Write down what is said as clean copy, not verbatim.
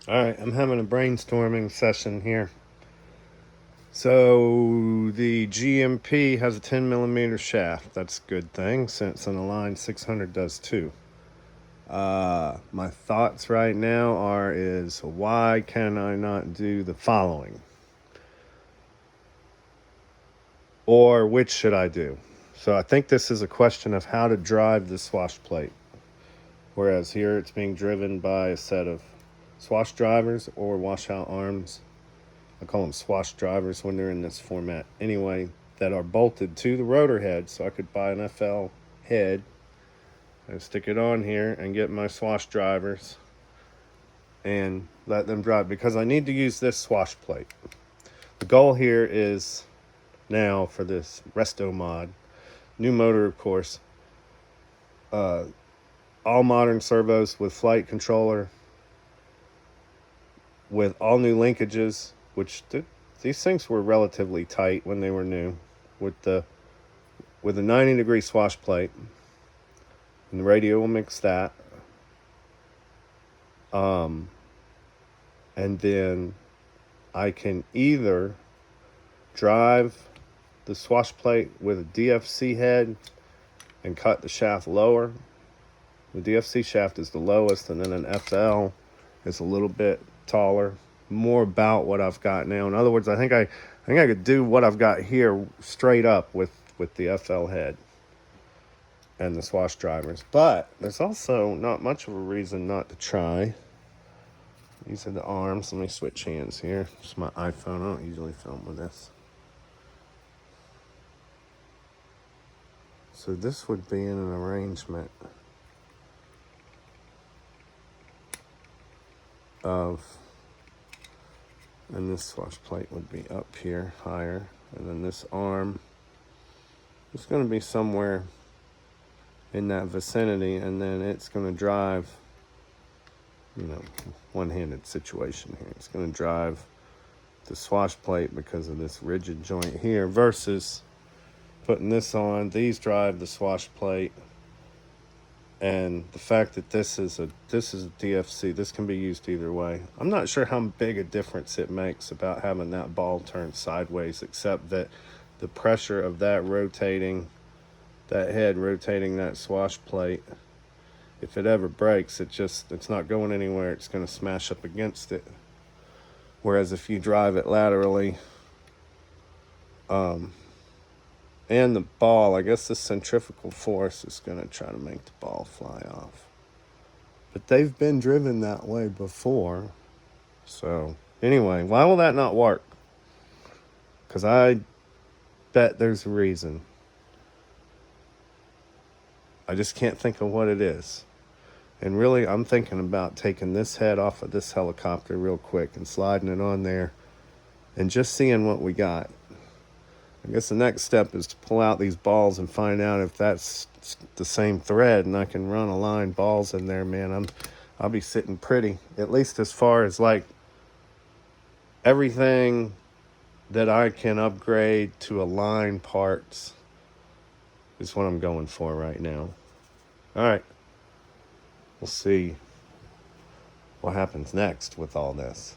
All right, I'm having a brainstorming session here. So the GMP has a 10 millimeter shaft. That's a good thing since an Align 600 does too. My thoughts right now is why can I not do the following? Or which should I do? So I think this is a question of how to drive the swash plate. Whereas here it's being driven by a set of swash drivers or washout arms. I call them swash drivers when they're in this format anyway, that are bolted to the rotor head. So I could buy an FL head and stick it on here and get my swash drivers and let them drive because I need to use this swash plate. The goal here is now for this resto mod, new motor of course, all modern servos with flight controller, with all new linkages, which these things were relatively tight when they were new, with a 90-degree swash plate, and the radio will mix that. And then I can either drive the swash plate with a DFC head and cut the shaft lower. The DFC shaft is the lowest, and then an FL is a little bit taller, more about what I've got now. In other words, I think I could do what I've got here straight up with the FL head and the swash drivers. But there's also not much of a reason not to try. These are the arms. Let me switch hands here. It's my iPhone. I don't usually film with this. So this would be in an arrangement of, and this swash plate would be up here higher, and then this arm is going to be somewhere in that vicinity, and then it's going to drive, one-handed situation here. It's going to drive the swash plate because of this rigid joint here versus putting this on. These drive the swash plate, and the fact that this is a DFC, this can be used either way. I'm not sure how big a difference it makes about having that ball turned sideways, except that the pressure of that head rotating that swash plate, if it ever breaks, it's not going anywhere. It's going to smash up against it. Whereas if you drive it laterally, and the ball, I guess the centrifugal force is going to try to make the ball fly off. But they've been driven that way before. So anyway, why will that not work? Because I bet there's a reason. I just can't think of what it is. And really, I'm thinking about taking this head off of this helicopter real quick and sliding it on there and just seeing what we got. I guess the next step is to pull out these balls and find out if that's the same thread, and I can run Align balls in there, man. I'll be sitting pretty, at least as far as like everything that I can upgrade to Align parts is what I'm going for right now. All right. We'll see what happens next with all this.